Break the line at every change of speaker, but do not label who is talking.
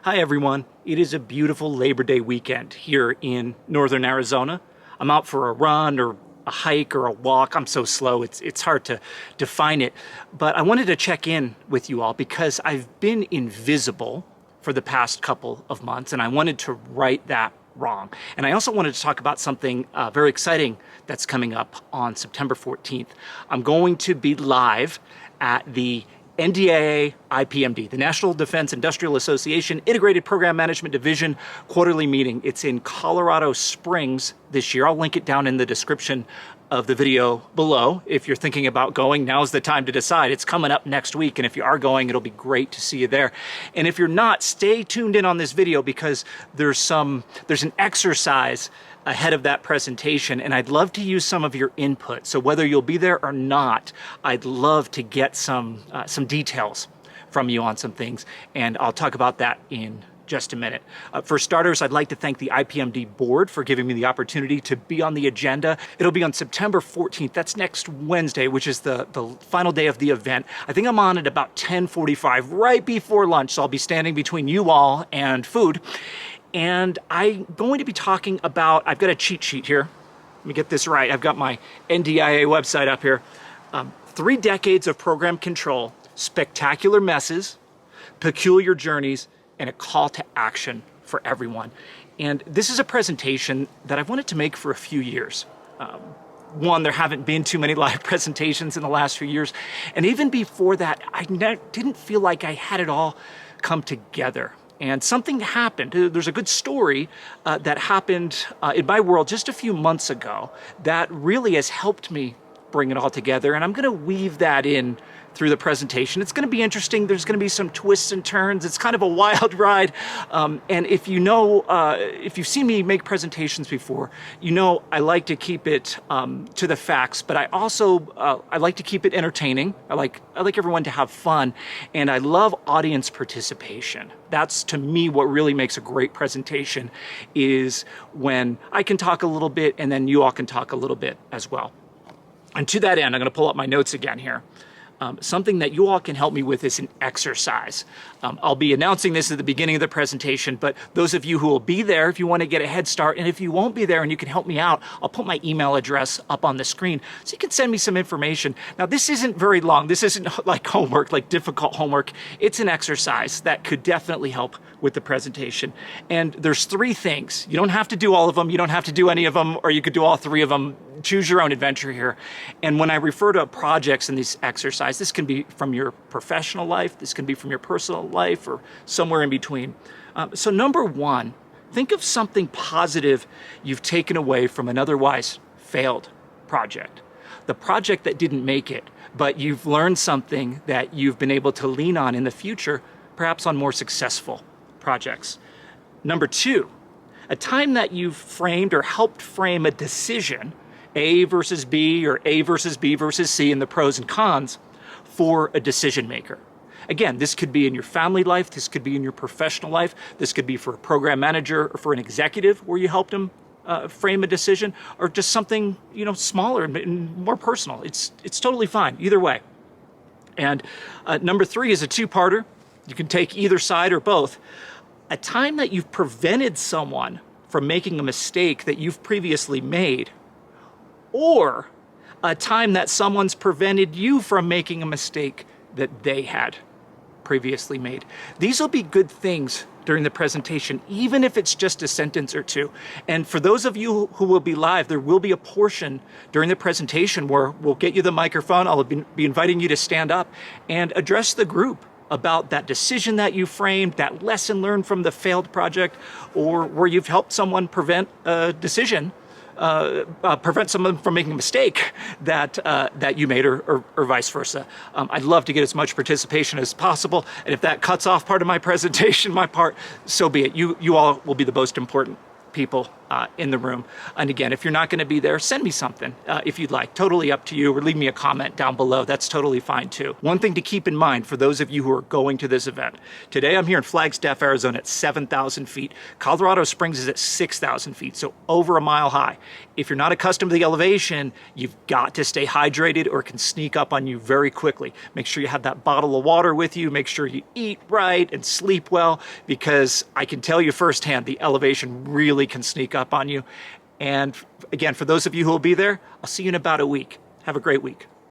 Hi everyone, it is a beautiful Labor Day weekend here in northern Arizona. I'm out for a run or a hike or a walk. I'm so slow, it's hard to define it. But I wanted to check in with you all because I've been invisible for the past couple of months and I wanted to right that wrong. And I also wanted to talk about something very exciting that's coming up on September 14th. I'm going to be live at the NDIA IPMD, the National Defense Industrial Association Integrated Program Management Division quarterly meeting. It's in Colorado Springs this year. I'll link it down in the description of the video below. If you're thinking about going, now's the time to decide. It's coming up next week, and if you are going, it'll be great to see you there. And if you're not, stay tuned in on this video because there's an exercise ahead of that presentation, and I'd love to use some of your input. So whether you'll be there or not, I'd love to get some details from you on some things, and I'll talk about that in just a minute. For starters, I'd like to thank the IPMD board for giving me the opportunity to be on the agenda. It'll be on September 14th. That's next Wednesday, which is the final day of the event. I think I'm on at about 10:45, right before lunch, so I'll be standing between you all and food. And I'm going to be talking about, I've got a cheat sheet here. Let me get this right. I've got my NDIA website up here. 3 decades of program control, spectacular messes, peculiar journeys, and a call to action for everyone. And this is a presentation that I've wanted to make for a few years. One, there haven't been too many live presentations in the last few years. And even before that, I didn't feel like I had it all come together. And something happened. There's a good story that happened in my world just a few months ago that really has helped me bring it all together. And I'm going to weave that in through the presentation. It's going to be interesting. There's going to be some twists and turns. It's kind of a wild ride. And if you know, if you've seen me make presentations before, you know I like to keep it to the facts, but I also I like to keep it entertaining. I like everyone to have fun, and I love audience participation. That's, to me, what really makes a great presentation is when I can talk a little bit and then you all can talk a little bit as well. And to that end, I'm going to pull up my notes again here. Something that you all can help me with is an exercise. I'll be announcing this at the beginning of the presentation, but those of you who will be there, if you want to get a head start, and if you won't be there and you can help me out, I'll put my email address up on the screen so you can send me some information. Now, this isn't very long. This isn't like homework, like difficult homework. It's an exercise that could definitely help with the presentation. And there's 3 things. You don't have to do all of them. You don't have to do any of them, or you could do all 3 of them. Choose your own adventure here. And when I refer to projects in these exercises, this can be from your professional life, this can be from your personal life, or somewhere in between. So number 1, think of something positive you've taken away from an otherwise failed project. The project that didn't make it, but you've learned something that you've been able to lean on in the future, perhaps on more successful projects. Number 2, a time that you've framed or helped frame a decision, A versus B or A versus B versus C, and the pros and cons for a decision maker. Again, this could be in your family life, this could be in your professional life, this could be for a program manager or for an executive where you helped them frame a decision, or just something smaller and more personal. It's totally fine either way. And number 3 is a 2-parter. You can take either side or both. A time that you've prevented someone from making a mistake that you've previously made, or a time that someone's prevented you from making a mistake that they had previously made. These will be good things during the presentation, even if it's just a sentence or 2. And for those of you who will be live, there will be a portion during the presentation where we'll get you the microphone. I'll be inviting you to stand up and address the group about that decision that you framed, that lesson learned from the failed project, or where you've helped someone prevent a decision, prevent someone from making a mistake that you made, or vice versa. I'd love to get as much participation as possible, and if that cuts off part of my presentation, my part, so be it. You all will be the most important people in the room. And again, if you're not going to be there, send me something if you'd like. Totally up to you, or leave me a comment down below. That's totally fine too. One thing to keep in mind for those of you who are going to this event. Today I'm here in Flagstaff, Arizona at 7,000 feet. Colorado Springs is at 6,000 feet, so over a mile high. If you're not accustomed to the elevation, you've got to stay hydrated or it can sneak up on you very quickly. Make sure you have that bottle of water with you. Make sure you eat right and sleep well, because I can tell you firsthand, the elevation really can sneak up on you. And again, for those of you who will be there, I'll see you in about a week. Have a great week.